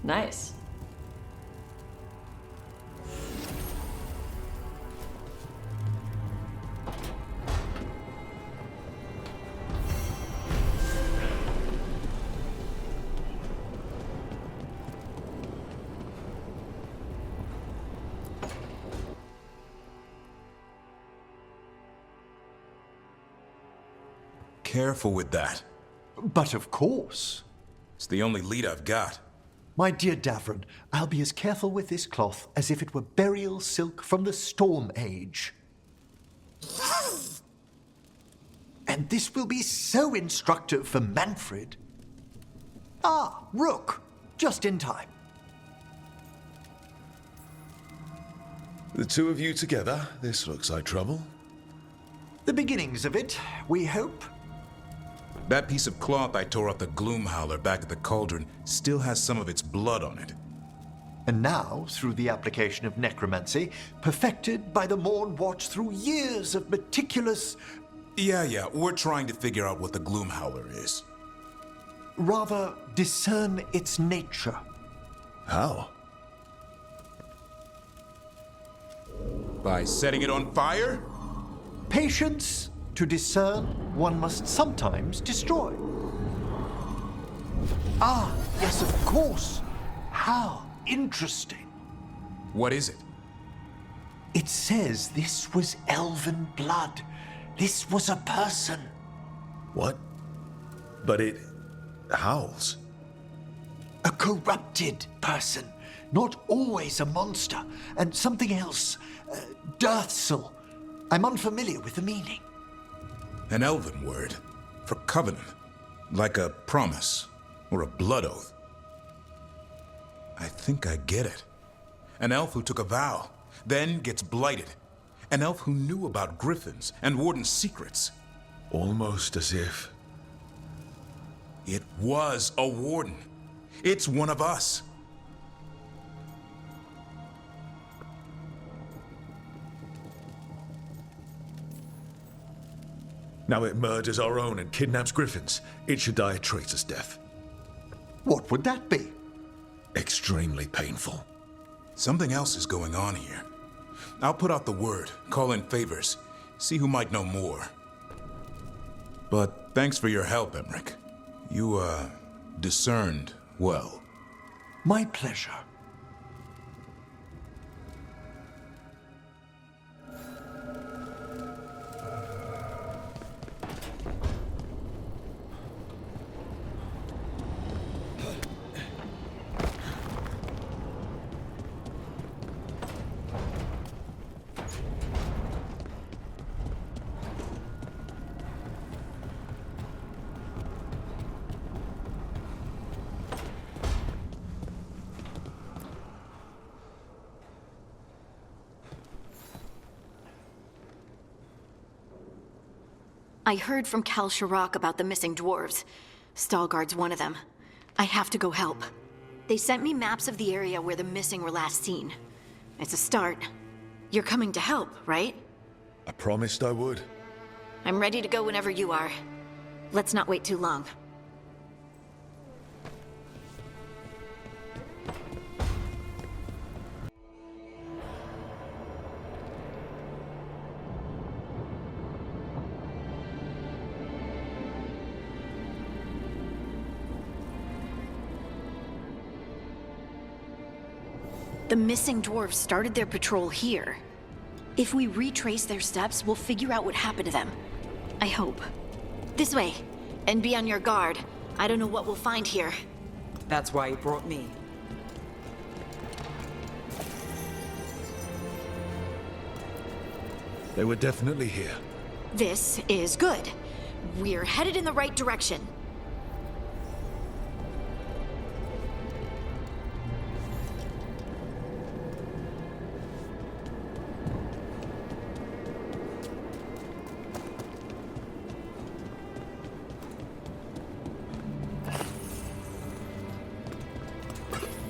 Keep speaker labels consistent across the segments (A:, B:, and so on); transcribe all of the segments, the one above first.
A: Nice.
B: Careful with that.
C: But of course.
B: It's the only lead I've got.
C: My dear Davron, I'll be as careful with this cloth as if it were burial silk from the Storm Age. And this will be so instructive for Manfred. Ah, Rook, just in time.
D: The two of you together, this looks like trouble.
C: The beginnings of it, we hope.
B: That piece of cloth I tore off the Gloom Howler back at the cauldron still has some of its blood on it.
C: And now, through the application of necromancy, perfected by the Morn Watch through years of meticulous...
B: Yeah, we're trying to figure out what the Gloom Howler is.
C: rather discern its nature.
D: How?
B: By setting it on fire?
C: Patience to discern one must sometimes destroy. Ah, yes, of course. How interesting.
B: What is it?
C: It says this was elven blood. This was a person.
D: What? But it howls.
C: A corrupted person. Not always a monster. And something else. Deathsel. I'm unfamiliar with the meaning.
B: An elven word for covenant. Like a promise or a blood oath. I think I get it. An elf who took a vow, then gets blighted. An elf who knew about griffins and warden's secrets.
D: Almost as if...
B: It was a warden. It's one of us.
D: Now it murders our own and kidnaps griffins. It should die a traitor's death.
C: What would that be?
D: Extremely painful.
B: Something else is going on here. I'll put out the word, call in favors, see who might know more. But thanks for your help, Emmerich. You, discerned well.
C: My pleasure.
E: I heard from Cal Sharrock about the missing dwarves. Stalgard's one of them. I have to go help. They sent me maps of the area where the missing were last seen. It's a start. You're coming to help, right?
D: I promised I would.
E: I'm ready to go whenever you are. Let's not wait too long. The missing dwarves started their patrol here. If we retrace their steps, we'll figure out what happened to them. I hope. This way. And be on your guard. I don't know what we'll find here.
F: That's why he brought me.
D: They were definitely here.
E: This is good. We're headed in the right direction.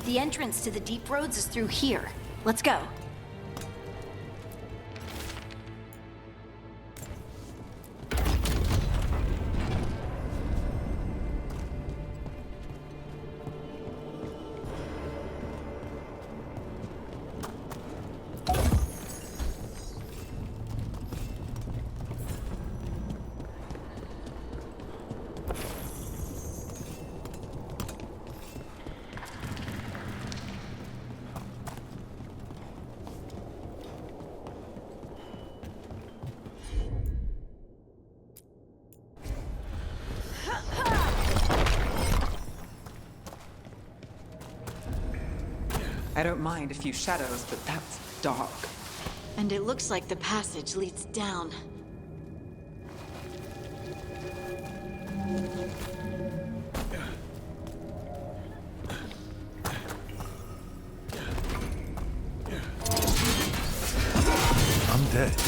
E: The entrance to the deep roads is through here. Let's go.
F: I don't mind a few shadows, but that's dark.
E: And it looks like the passage leads down.
D: Undead?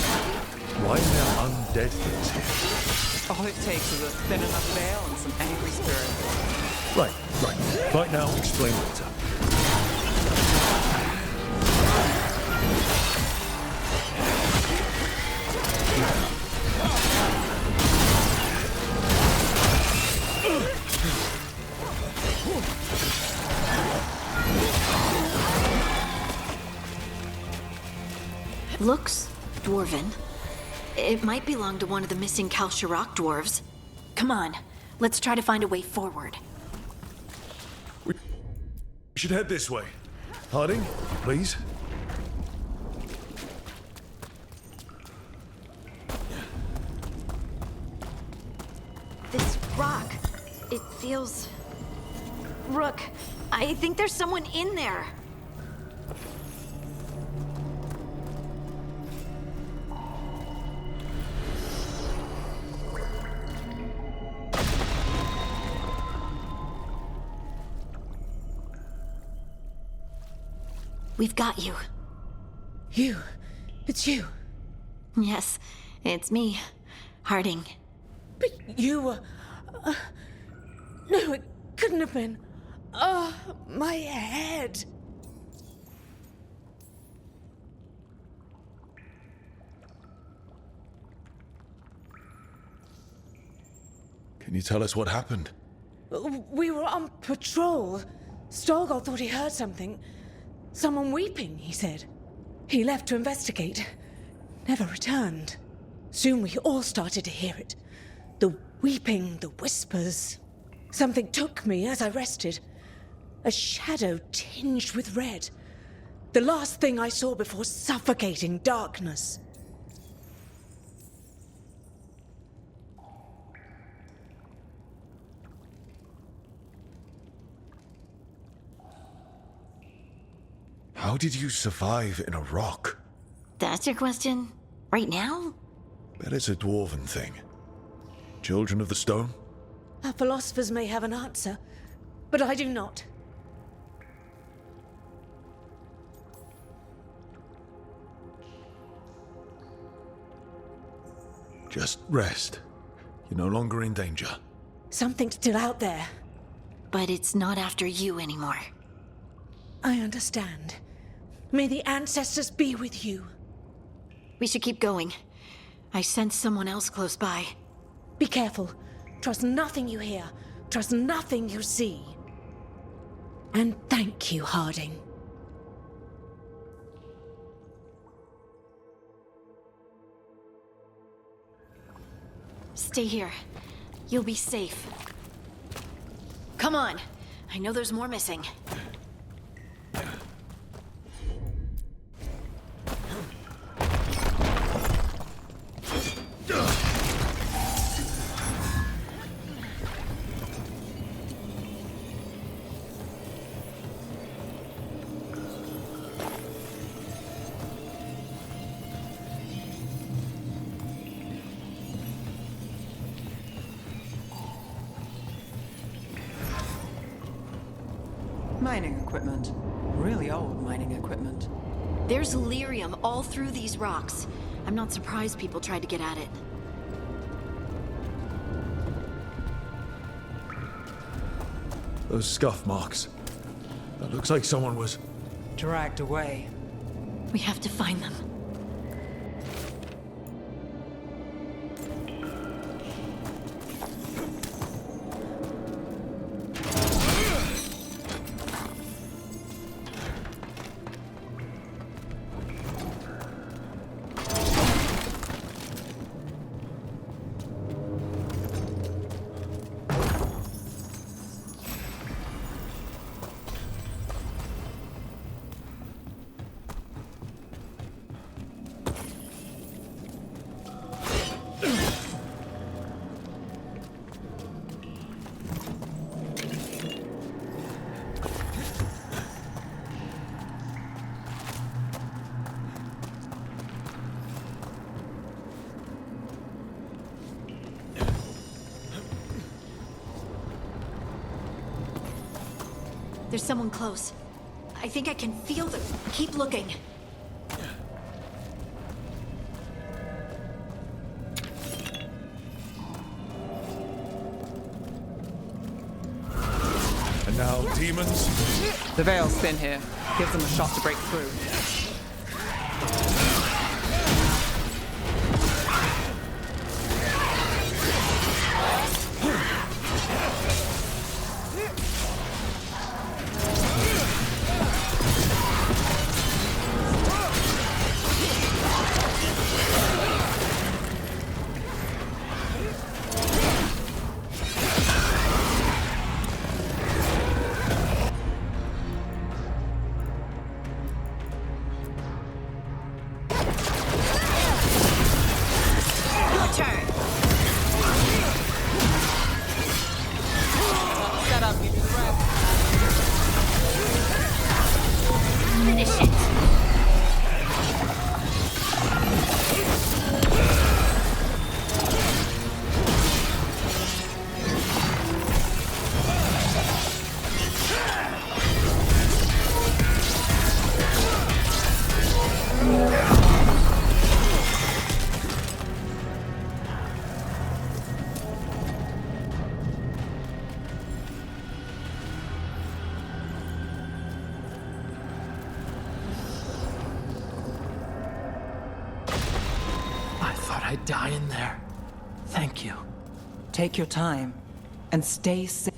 D: Why are there undead things here?
F: All it takes is a thin enough veil and some angry spirits.
D: Right. Right now, explain later.
E: Looks dwarven. It might belong to one of the missing Kalsharok dwarves. Come on, let's try to find a way forward.
D: We should head this way. Harding, please.
E: This rock, it feels... Rook, I think there's someone in there. We've got you.
A: You. It's you.
E: Yes, it's me, Harding.
A: But you were... no, it couldn't have been. Oh, my head.
D: Can you tell us what happened?
A: We were on patrol. Stalgard thought he heard something. Someone weeping, he said. He left to investigate. Never returned. Soon we all started to hear it. The weeping, the whispers. Something took me as I rested. A shadow tinged with red. The last thing I saw before suffocating darkness.
D: How did you survive in a rock?
E: That's your question? Right now?
D: Bet it's a dwarven thing. Children of the stone?
A: Our philosophers may have an answer, but I do not.
D: Just rest. You're no longer in danger.
A: Something's still out there.
E: But it's not after you anymore.
A: I understand. May the ancestors be with you.
E: We should keep going. I sense someone else close by.
A: Be careful. Trust nothing you hear. Trust nothing you see. And thank you, Harding.
E: Stay here. You'll be safe. Come on. I know there's more missing.
F: Mining equipment. Really old mining equipment.
E: There's lyrium all through these rocks. I'm not surprised people tried to get at it.
D: Those scuff marks. That looks like someone was...
F: Dragged away.
E: We have to find them. There's someone close. I think I can feel them. Keep looking.
D: And now, demons?
F: The veil's thin here. Gives them a shot to break through.
G: I'd die in there. Thank you.
F: Take your time and stay safe.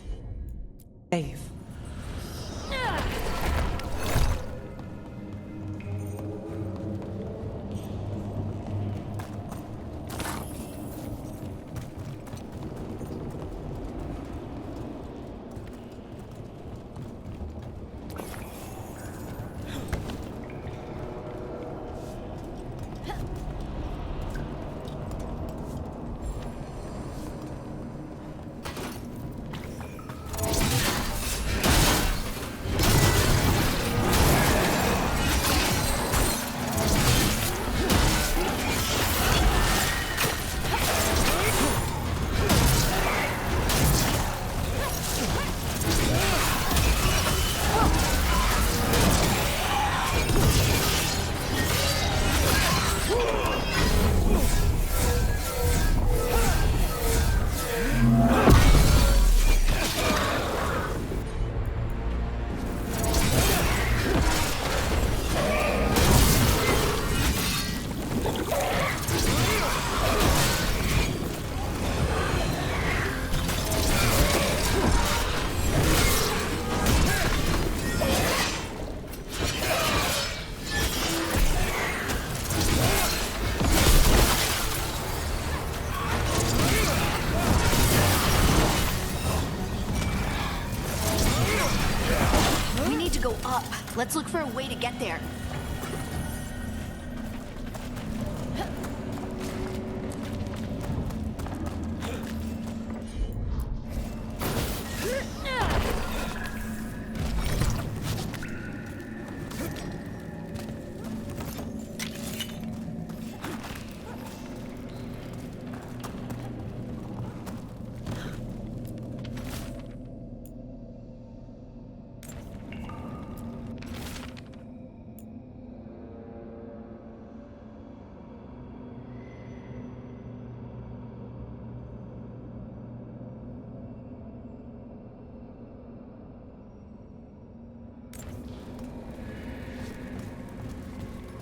E: Let's look for a way to get there.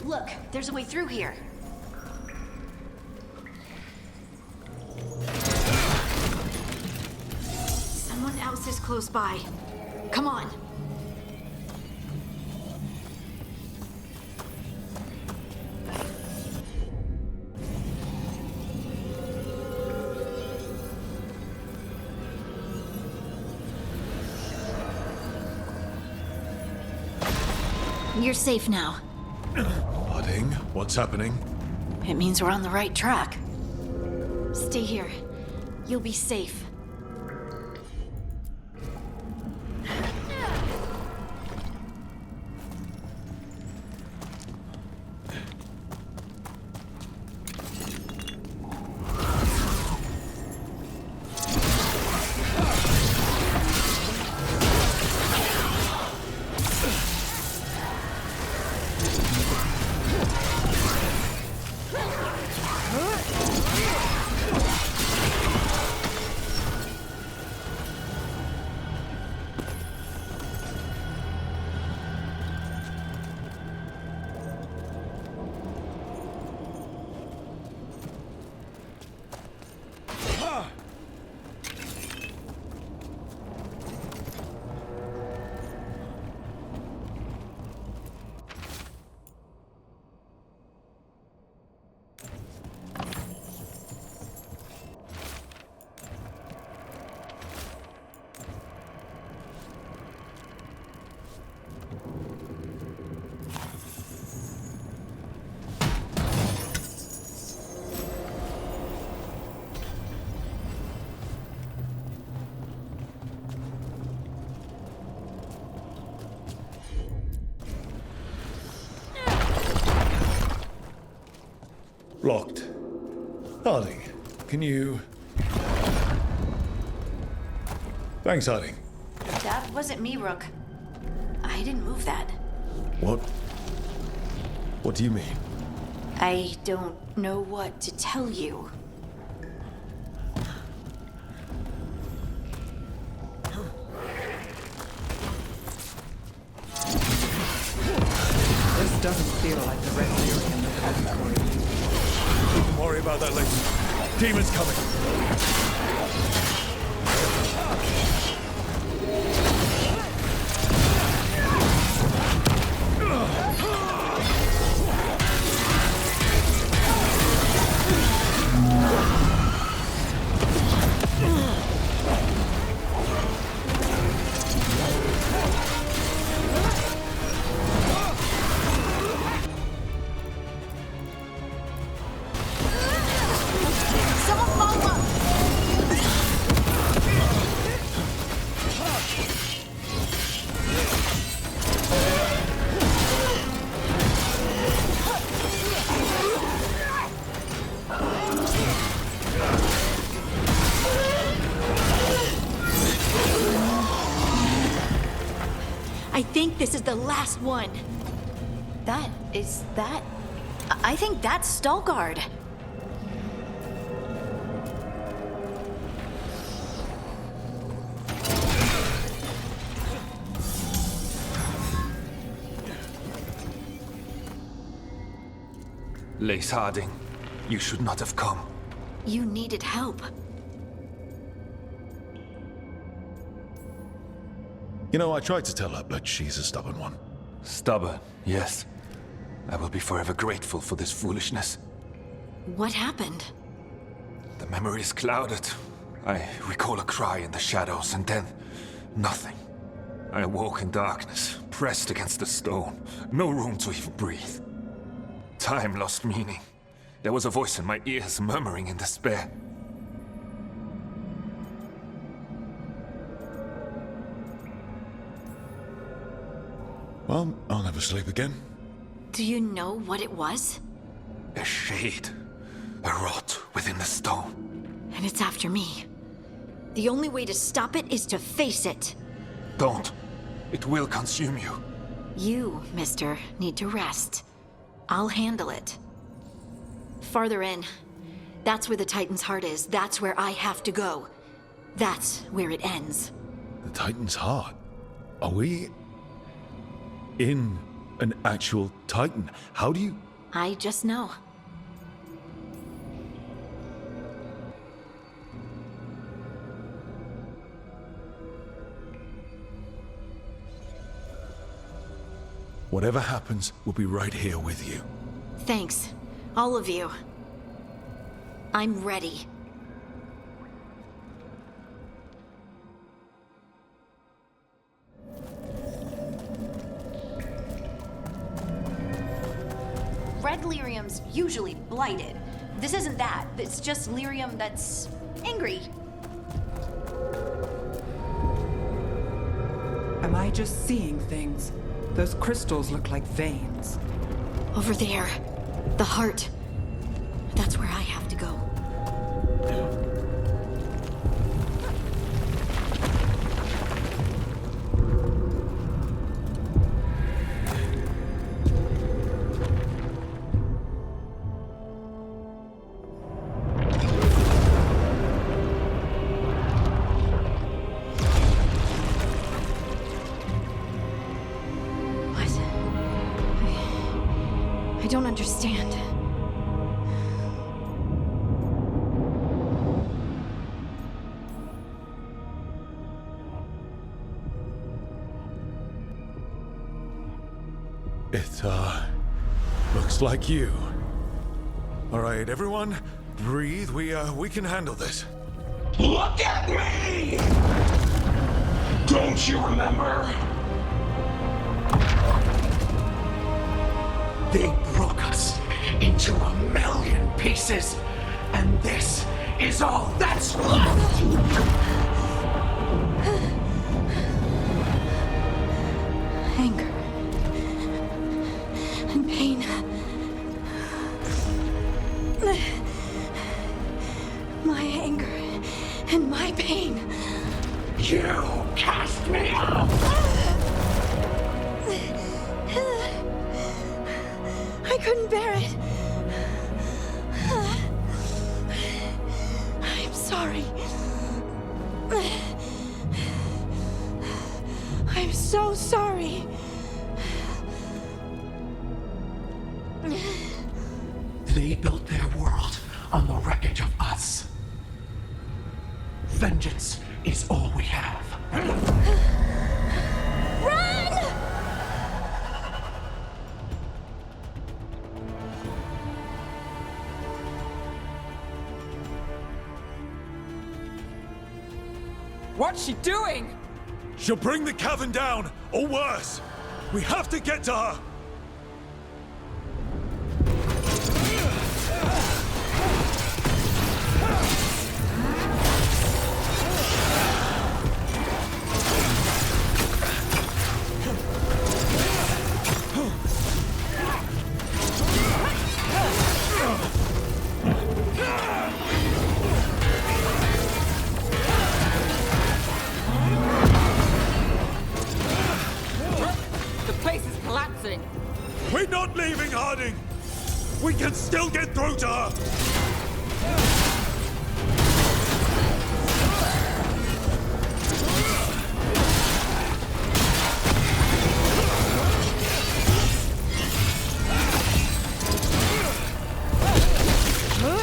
E: Look, there's a way through here. Someone else is close by. Come on. You're safe now.
D: Pudding? What's happening?
E: It means we're on the right track. Stay here. You'll be safe.
D: Locked. Harding, can you... Thanks, Harding.
E: That wasn't me, Rook. I didn't move that.
D: What? What do you mean?
E: I don't know what to tell you.
F: This doesn't feel like the red Lyrium that I've recorded.
D: We can worry about that later. Demons coming.
E: I think this is the last one. I think that's Stalguard.
G: Lace Harding, you should not have come.
E: You needed help.
D: You know, I tried to tell her, but she's a stubborn one.
G: Stubborn, yes. I will be forever grateful for this foolishness.
E: What happened?
G: The memory is clouded. I recall a cry in the shadows, and then nothing. I awoke in darkness, pressed against the stone. No room to even breathe. Time lost meaning. There was a voice in my ears murmuring in despair.
D: Well, I'll never sleep again.
E: Do you know what it was?
G: A shade. A rot within the stone.
E: And it's after me. The only way to stop it is to face it.
G: Don't. It will consume you.
E: You, mister, need to rest. I'll handle it. Farther in. That's where the Titan's heart is. That's where I have to go. That's where it ends.
D: The Titan's heart? Are we... in an actual Titan? How do you...
E: I just know.
D: Whatever happens, we'll be right here with you.
E: Thanks. All of you. I'm ready. Red lyrium's usually blighted. This isn't that. It's just lyrium that's angry.
F: Am I just seeing things? Those crystals look like veins.
E: Over there. The heart. That's where I have to go. I don't understand.
D: It, looks like you. All right, everyone, breathe. We can handle this.
H: Look at me! Don't you remember? They broke us into 1,000,000 pieces, and this is all that's left!
E: Anger. And pain. My anger and my pain.
H: You cast me out!
E: I couldn't bear it. I'm sorry. I'm so sorry.
H: They built their world on the wreckage of us. Vengeance is all we have.
E: Run!
F: What's she doing?
D: She'll bring the cavern down, or worse. We have to get to her.
F: The place is collapsing.
D: We're not leaving, Harding. We can still get through to her.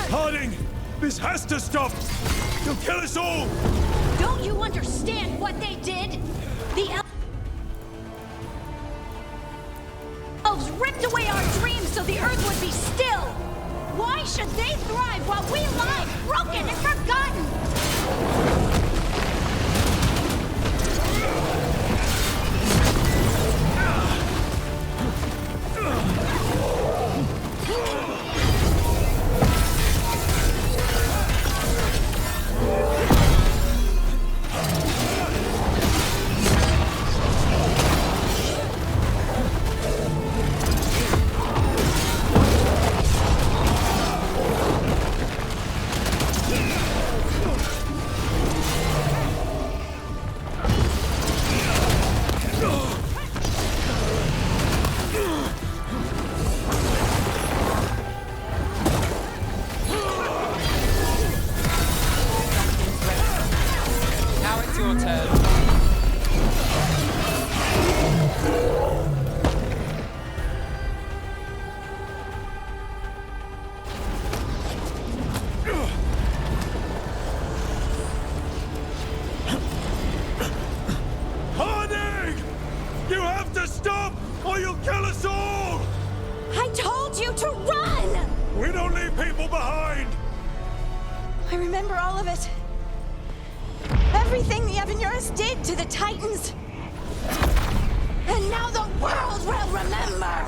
D: Harding, this has to stop. You'll kill us all.
E: Don't you understand what they did? The elves ripped away our dreams so the earth would be still. Why should they thrive while we lie, broken and forgotten?
F: Now it's your turn.
D: Harding! You have to stop, or you'll kill us all!
E: I told you to run!
D: We don't leave people behind!
E: I remember all of it. Everything the Evanurus did to the Titans. And now the world will remember!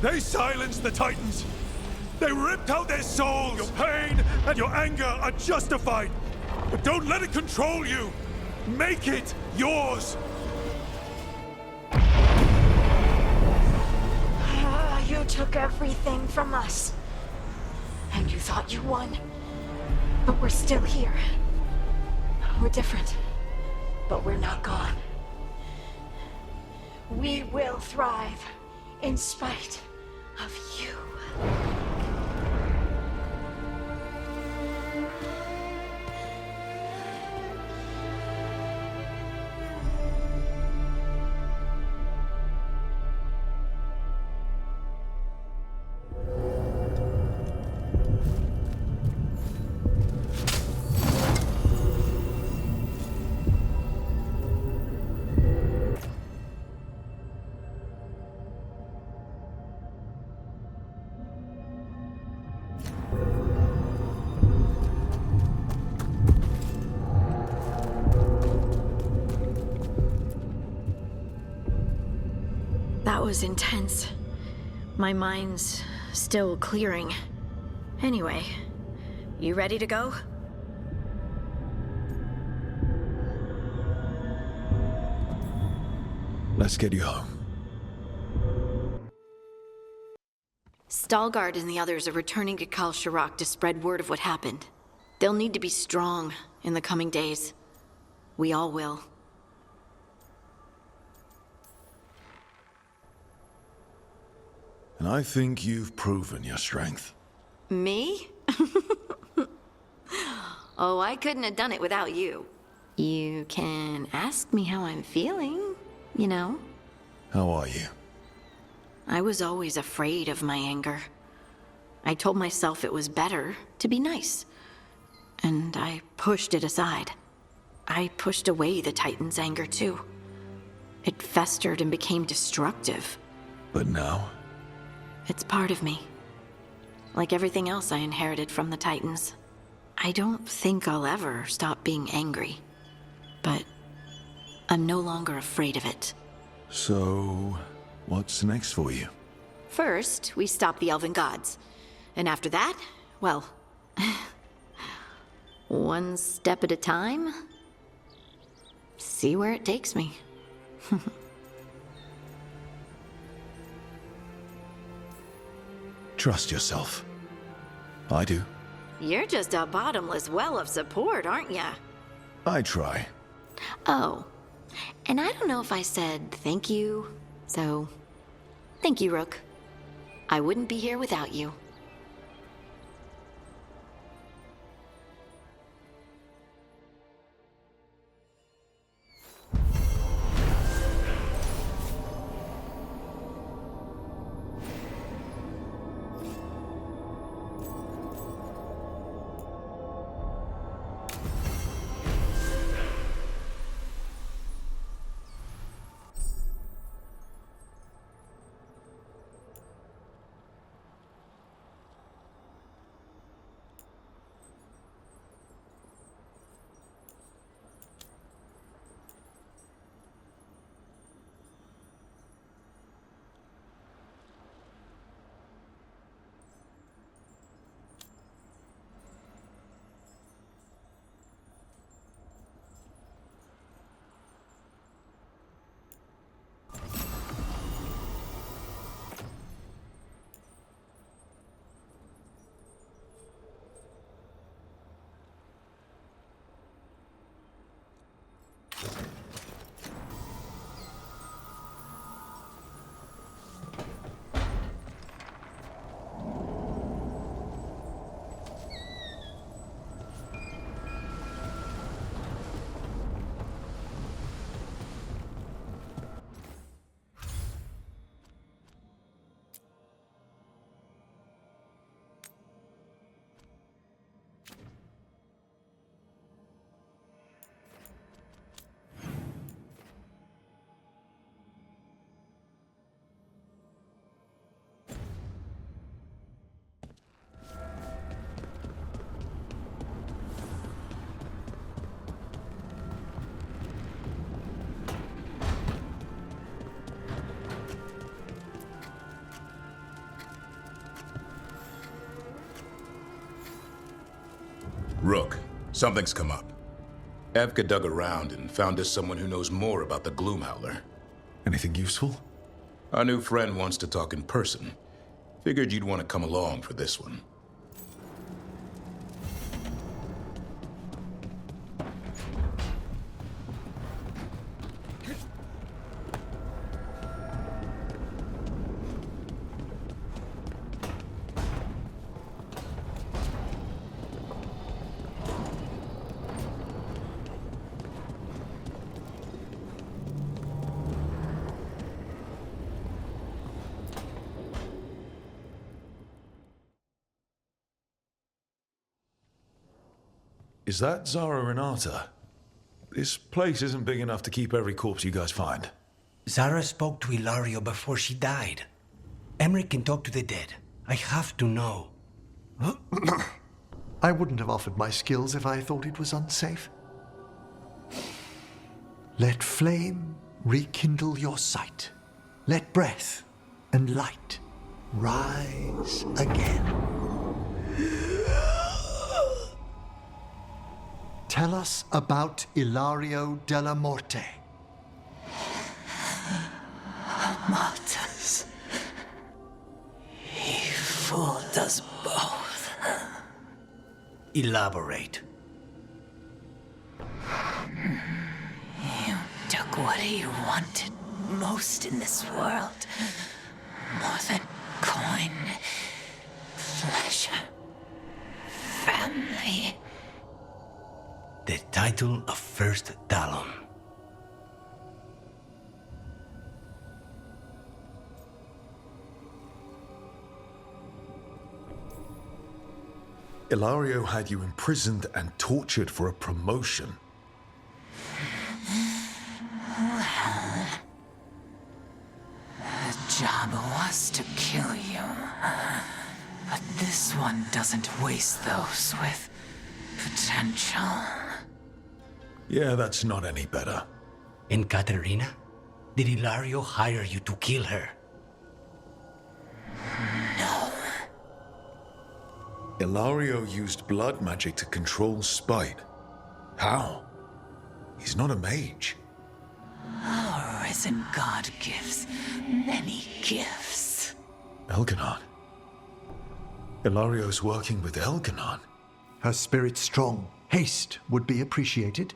D: They silenced the Titans! They ripped out their souls! Your pain and your anger are justified! But don't let it control you! Make it yours!
E: You took everything from us. And you thought you won. But we're still here. We're different. But we're not gone. We will thrive in spite of you. That was intense. My mind's still clearing. Anyway, you ready to go?
C: Let's get you home.
E: Stalgard and the others are returning to Kal Shirak to spread word of what happened. They'll need to be strong in the coming days. We all will.
C: And I think you've proven your strength.
E: Me? Oh, I couldn't have done it without you. You can ask me how I'm feeling, you know?
C: How are you?
E: I was always afraid of my anger. I told myself it was better to be nice. And I pushed it aside. I pushed away the Titan's anger too. It festered and became destructive.
C: But now?
E: It's part of me. Like everything else I inherited from the Titans. I don't think I'll ever stop being angry. But I'm no longer afraid of it.
C: So, what's next for you?
E: First, we stop the Elven Gods. And after that, well... one step at a time. See where it takes me.
C: Trust yourself. I do.
E: You're just a bottomless well of support, aren't ya?
C: I try.
E: Oh, and I don't know if I said thank you, so thank you, Rook. I wouldn't be here without you.
B: Rook, something's come up. Evka dug around and found us someone who knows more about the Gloomhowler.
C: Anything useful?
B: Our new friend wants to talk in person. Figured you'd want to come along for this one.
C: Is that Zara Renata? This place isn't big enough to keep every corpse you guys find.
I: Zara spoke to Ilario before she died. Emmerich can talk to the dead. I have to know.
C: I wouldn't have offered my skills if I thought it was unsafe. Let flame rekindle your sight. Let breath and light rise again. Tell us about Ilario della Morte.
J: Martyrs. He fooled us both.
I: Elaborate.
J: You took what he wanted most in this world. More than coin, pleasure, family.
I: The title of First Talon.
D: Ilario had you imprisoned and tortured for a promotion.
J: Well, the job was to kill you. But this one doesn't waste those with potential.
D: Yeah, that's not any better.
I: And Katerina? Did Ilario hire you to kill her?
J: No.
D: Ilario used blood magic to control spite. How? He's not a mage.
J: Our risen god gives many gifts.
D: Elganon. Ilario's working with Elganon.
C: Her spirit strong. Haste would be appreciated.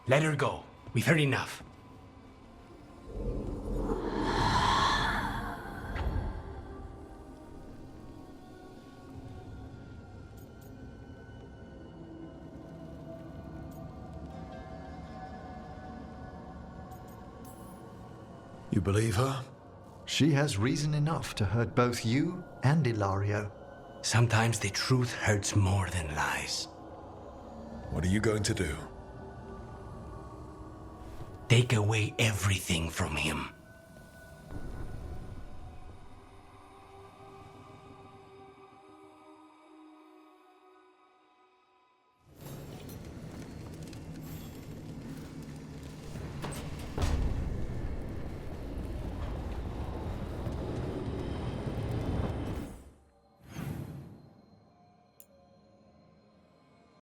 I: Let her go. We've heard enough.
D: You believe her?
C: She has reason enough to hurt both you and Ilario.
I: Sometimes the truth hurts more than lies.
D: What are you going to do?
I: Take away everything from him.